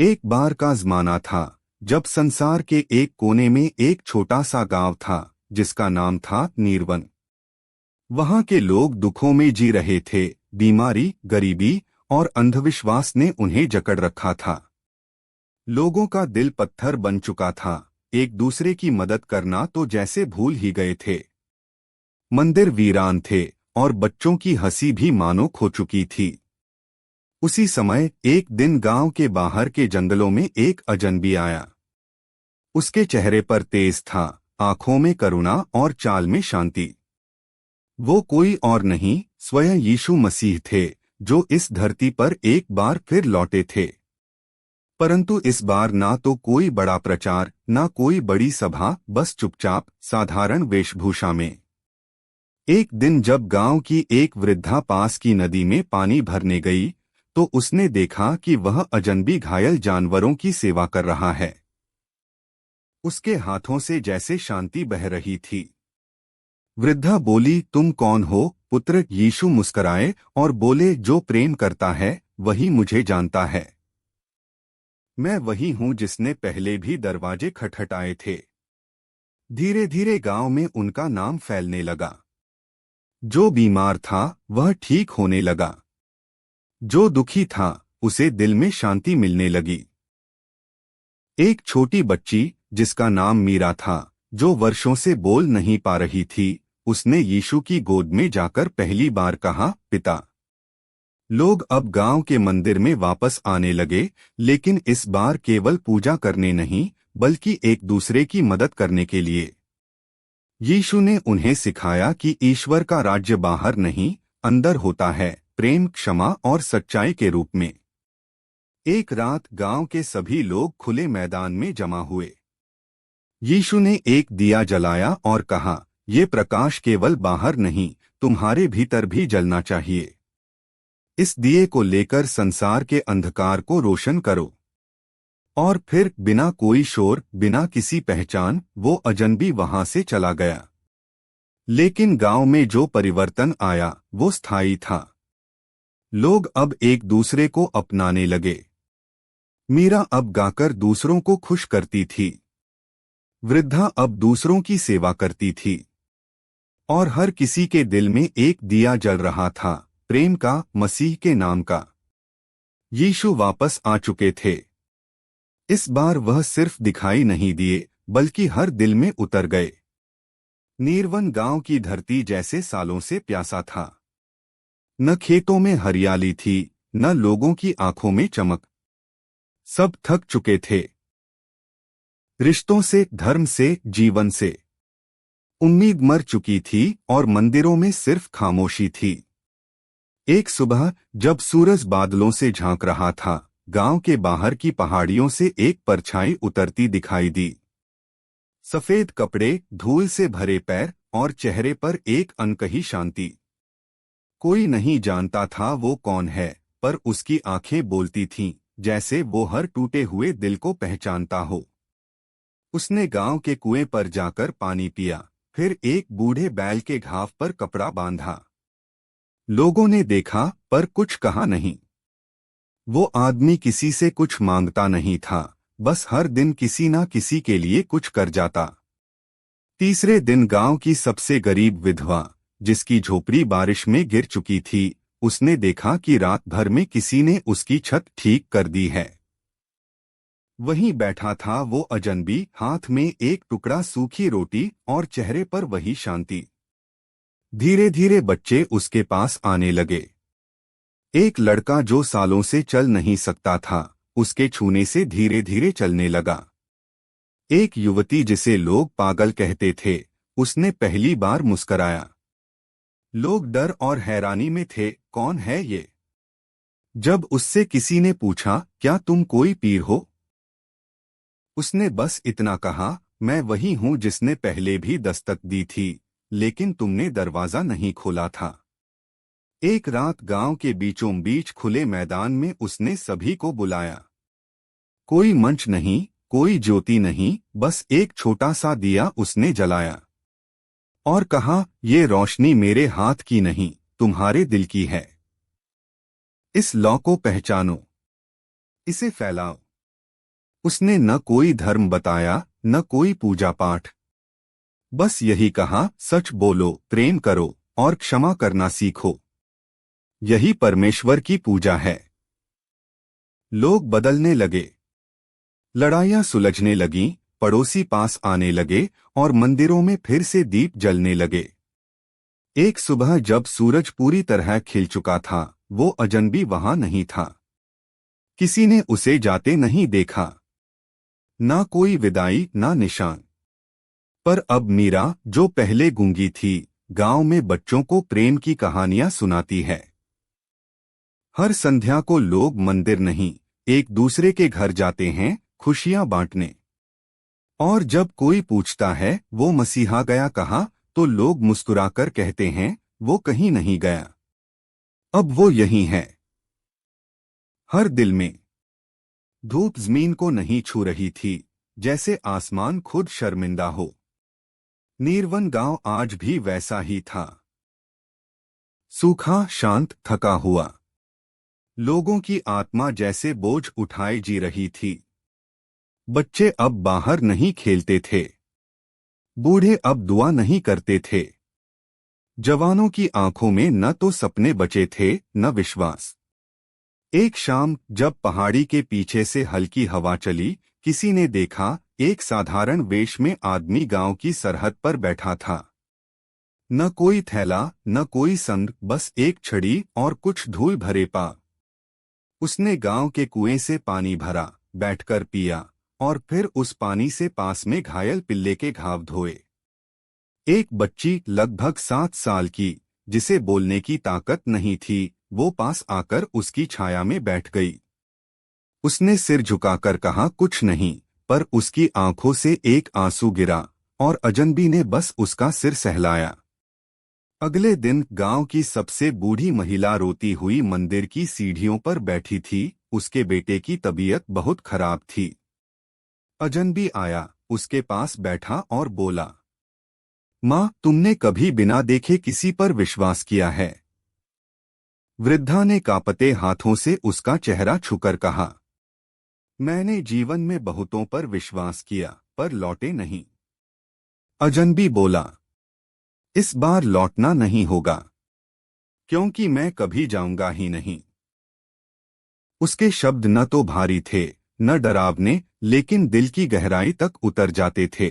एक बार का ज़माना था जब संसार के एक कोने में एक छोटा सा गांव था जिसका नाम था नीरवन। वहां के लोग दुखों में जी रहे थे। बीमारी, गरीबी और अंधविश्वास ने उन्हें जकड़ रखा था। लोगों का दिल पत्थर बन चुका था। एक दूसरे की मदद करना तो जैसे भूल ही गए थे। मंदिर वीरान थे और बच्चों की हंसी भी मानो खो चुकी थी। उसी समय एक दिन गांव के बाहर के जंगलों में एक अजनबी आया। उसके चेहरे पर तेज था, आंखों में करुणा और चाल में शांति। वो कोई और नहीं, स्वयं यीशु मसीह थे, जो इस धरती पर एक बार फिर लौटे थे। परंतु इस बार ना तो कोई बड़ा प्रचार, ना कोई बड़ी सभा, बस चुपचाप साधारण वेशभूषा में। एक दिन जब गांव की एक वृद्धा पास की नदी में पानी भरने गई, तो उसने देखा कि वह अजनबी घायल जानवरों की सेवा कर रहा है। उसके हाथों से जैसे शांति बह रही थी। वृद्धा बोली, तुम कौन हो पुत्र? यीशु मुस्कराए और बोले, जो प्रेम करता है वही मुझे जानता है। मैं वही हूं जिसने पहले भी दरवाजे खटखटाए थे। धीरे धीरे गांव में उनका नाम फैलने लगा। जो बीमार था वह ठीक होने लगा। जो दुखी था उसे दिल में शांति मिलने लगी। एक छोटी बच्ची जिसका नाम मीरा था, जो वर्षों से बोल नहीं पा रही थी, उसने यीशु की गोद में जाकर पहली बार कहा, पिता। लोग अब गांव के मंदिर में वापस आने लगे, लेकिन इस बार केवल पूजा करने नहीं, बल्कि एक दूसरे की मदद करने के लिए। यीशु ने उन्हें सिखाया कि ईश्वर का राज्य बाहर नहीं, अंदर होता है, प्रेम, क्षमा और सच्चाई के रूप में। एक रात गांव के सभी लोग खुले मैदान में जमा हुए। यीशु ने एक दिया जलाया और कहा, ये प्रकाश केवल बाहर नहीं, तुम्हारे भीतर भी जलना चाहिए। इस दिए को लेकर संसार के अंधकार को रोशन करो। और फिर बिना कोई शोर, बिना किसी पहचान, वो अजनबी वहां से चला गया। लेकिन गांव में जो परिवर्तन आया वो स्थायी था। लोग अब एक दूसरे को अपनाने लगे। मीरा अब गाकर दूसरों को खुश करती थी। वृद्धा अब दूसरों की सेवा करती थी। और हर किसी के दिल में एक दिया जल रहा था, प्रेम का, मसीह के नाम का। यीशु वापस आ चुके थे। इस बार वह सिर्फ दिखाई नहीं दिए, बल्कि हर दिल में उतर गए। नीरवन गांव की धरती जैसे सालों से प्यासा था। न खेतों में हरियाली थी, न लोगों की आंखों में चमक। सब थक चुके थे। रिश्तों से, धर्म से, जीवन से। उम्मीद मर चुकी थी और मंदिरों में सिर्फ खामोशी थी। एक सुबह जब सूरज बादलों से झांक रहा था, गांव के बाहर की पहाड़ियों से एक परछाई उतरती दिखाई दी। सफेद कपड़े, धूल से भरे पैर और चेहरे पर एक अनकही शांति। कोई नहीं जानता था वो कौन है, पर उसकी आंखें बोलती थीं, जैसे वो हर टूटे हुए दिल को पहचानता हो। उसने गांव के कुएं पर जाकर पानी पिया, फिर एक बूढ़े बैल के घाव पर कपड़ा बांधा। लोगों ने देखा पर कुछ कहा नहीं। वो आदमी किसी से कुछ मांगता नहीं था, बस हर दिन किसी ना किसी के लिए कुछ कर जाता। तीसरे दिन गांव की सबसे गरीब विधवा, जिसकी झोपड़ी बारिश में गिर चुकी थी, उसने देखा कि रात भर में किसी ने उसकी छत ठीक कर दी है। वहीं बैठा था वो अजनबी, हाथ में एक टुकड़ा सूखी रोटी और चेहरे पर वही शांति। धीरे धीरे बच्चे उसके पास आने लगे। एक लड़का जो सालों से चल नहीं सकता था, उसके छूने से धीरे धीरे चलने लगा। एक युवती जिसे लोग पागल कहते थे, उसने पहली बार मुस्कराया। लोग डर और हैरानी में थे, कौन है ये? जब उससे किसी ने पूछा, क्या तुम कोई पीर हो? उसने बस इतना कहा, मैं वही हूं जिसने पहले भी दस्तक दी थी, लेकिन तुमने दरवाजा नहीं खोला था। एक रात गांव के बीचों बीच खुले मैदान में उसने सभी को बुलाया। कोई मंच नहीं, कोई ज्योति नहीं, बस एक छोटा सा दिया उसने जलाया। और कहा, ये रोशनी मेरे हाथ की नहीं, तुम्हारे दिल की है। इस लौ को पहचानो, इसे फैलाओ। उसने न कोई धर्म बताया न कोई पूजा पाठ, बस यही कहा, सच बोलो, प्रेम करो और क्षमा करना सीखो। यही परमेश्वर की पूजा है। लोग बदलने लगे, लड़ाइयां सुलझने लगीं, पड़ोसी पास आने लगे और मंदिरों में फिर से दीप जलने लगे। एक सुबह जब सूरज पूरी तरह खिल चुका था, वो अजनबी वहां नहीं था। किसी ने उसे जाते नहीं देखा, ना कोई विदाई ना निशान। पर अब मीरा, जो पहले गूंगी थी, गांव में बच्चों को प्रेम की कहानियां सुनाती है। हर संध्या को लोग मंदिर नहीं, एक दूसरे के घर जाते हैं खुशियां बांटने। और जब कोई पूछता है वो मसीहा गया कहाँ, तो लोग मुस्कुराकर कहते हैं वो कहीं नहीं गया, अब वो यहीं है, हर दिल में। धूप जमीन को नहीं छू रही थी, जैसे आसमान खुद शर्मिंदा हो। नीरवन गांव आज भी वैसा ही था, सूखा, शांत, थका हुआ। लोगों की आत्मा जैसे बोझ उठाए जी रही थी। बच्चे अब बाहर नहीं खेलते थे, बूढ़े अब दुआ नहीं करते थे। जवानों की आंखों में न तो सपने बचे थे न विश्वास। एक शाम जब पहाड़ी के पीछे से हल्की हवा चली, किसी ने देखा एक साधारण वेश में आदमी गांव की सरहद पर बैठा था। न कोई थैला न कोई संग, बस एक छड़ी और कुछ धूल भरे पा। उसने गांव के कुएं से पानी भरा, बैठकर पिया और फिर उस पानी से पास में घायल पिल्ले के घाव धोए। एक बच्ची लगभग 7 साल की, जिसे बोलने की ताकत नहीं थी, वो पास आकर उसकी छाया में बैठ गई। उसने सिर झुकाकर कहा, कुछ नहीं, पर उसकी आंखों से एक आंसू गिरा और अजनबी ने बस उसका सिर सहलाया। अगले दिन गांव की सबसे बूढ़ी महिला रोती हुई मंदिर की सीढ़ियों पर बैठी थी। उसके बेटे की तबीयत बहुत खराब थी। अजनबी आया, उसके पास बैठा और बोला, माँ, तुमने कभी बिना देखे किसी पर विश्वास किया है? वृद्धा ने कांपते हाथों से उसका चेहरा छूकर कहा, मैंने जीवन में बहुतों पर विश्वास किया, पर लौटे नहीं। अजनबी बोला, इस बार लौटना नहीं होगा, क्योंकि मैं कभी जाऊंगा ही नहीं। उसके शब्द न तो भारी थे न डरावने, लेकिन दिल की गहराई तक उतर जाते थे।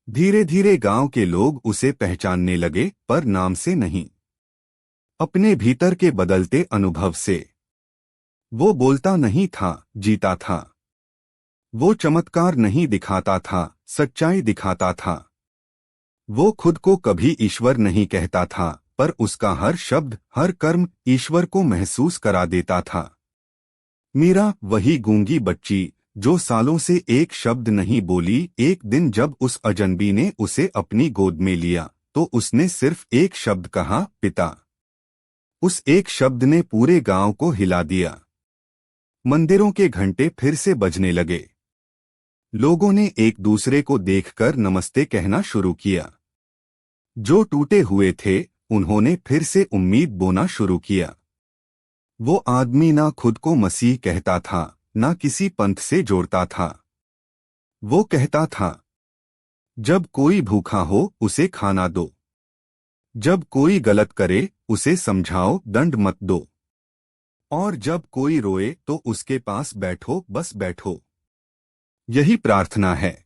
धीरे धीरे गांव के लोग उसे पहचानने लगे, पर नाम से नहीं, अपने भीतर के बदलते अनुभव से। वो बोलता नहीं था, जीता था। वो चमत्कार नहीं दिखाता था, सच्चाई दिखाता था। वो खुद को कभी ईश्वर नहीं कहता था, पर उसका हर शब्द, हर कर्म ईश्वर को महसूस करा देता था। मीरा, वही गूंगी बच्ची जो सालों से एक शब्द नहीं बोली, एक दिन जब उस अजनबी ने उसे अपनी गोद में लिया, तो उसने सिर्फ एक शब्द कहा, पिता। उस एक शब्द ने पूरे गांव को हिला दिया। मंदिरों के घंटे फिर से बजने लगे। लोगों ने एक दूसरे को देखकर नमस्ते कहना शुरू किया। जो टूटे हुए थे, उन्होंने फिर से उम्मीद बोना शुरू किया। वो आदमी ना खुद को मसीह कहता था, ना किसी पंथ से जोड़ता था। वो कहता था, जब कोई भूखा हो उसे खाना दो, जब कोई गलत करे उसे समझाओ, दंड मत दो, और जब कोई रोए तो उसके पास बैठो, बस बैठो। यही प्रार्थना है,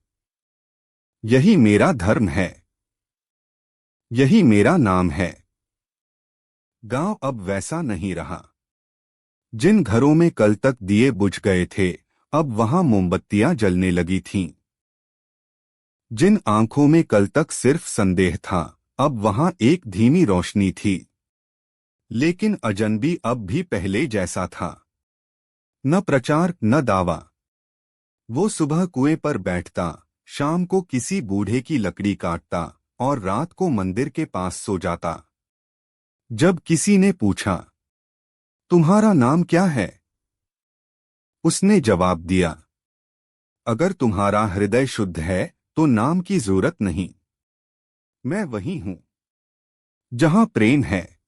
यही मेरा धर्म है, यही मेरा नाम है। गांव अब वैसा नहीं रहा। जिन घरों में कल तक दिए बुझ गए थे, अब वहां मोमबत्तियां जलने लगी थीं। जिन आंखों में कल तक सिर्फ संदेह था, अब वहां एक धीमी रोशनी थी। लेकिन अजनबी अब भी पहले जैसा था। न प्रचार न दावा। वो सुबह कुएं पर बैठता, शाम को किसी बूढ़े की लकड़ी काटता और रात को मंदिर के पास सो जाता। जब किसी ने पूछा, तुम्हारा नाम क्या है, उसने जवाब दिया, अगर तुम्हारा हृदय शुद्ध है तो नाम की जरूरत नहीं। मैं वही हूं जहां प्रेम है।